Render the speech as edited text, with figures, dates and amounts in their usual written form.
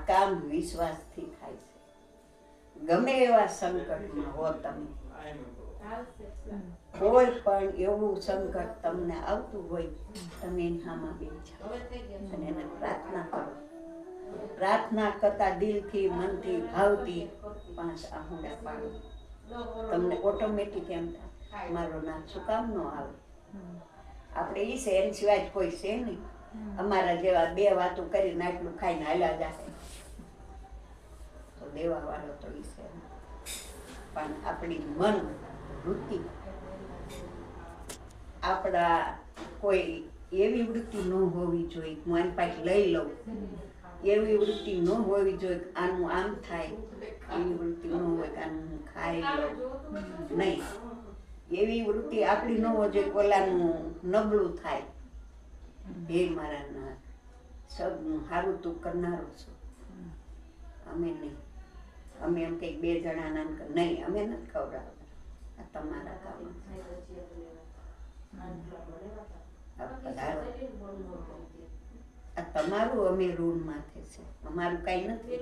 કામ વિશ્વાસથી થાય છે. ગમે એવા સંકટમાં હો તમે, કોઈ પણ એવું સંકટ તમને આવતું હોય, તમે એની સામે બેસી જાઓ અને એને પ્રાર્થના કરો. પ્રાર્થના કરતા દિલથી, મનથી, ભાવથી 5 આહુડા પાડો. તમને ઓટોમેટિક એમ થાય મારો નાથ શું કામ ન આવે. આપણે ઈ છે, એની સિવાય કોઈ છે નહીં. અમારા જેવા 2 વાતો કરીને આટલું ખાઈને હાલ્યા જાય તો દેવા વાળો તો ઈ છે. પણ આપણી મન વૃત્તિ, આપણા કોઈ એવી વૃત્તિ ન હોવી જોઈએ હું આની પાસે લઈ લઉં, એવી વૃત્તિ ન હોવી જોઈએ કે આનું આમ થાય, એવી વૃત્તિ ન હોય કે આનું હું ખાઈ લઉં, નહીં. એવી વૃત્તિ આપણી ન હોવી જોઈએ કે ઓલાનું નબળું થાય. હે મારા નાથ, સબનું સારું તું કરનારો છો. અમે નહીં, અમે એમ કંઈક 2 જણાના નહીં, અમે નથી ખવડાવતા. આ તમારા કામ. આ તમારું અમે ઋણ માથે છે, અમારું કાંઈ નથી.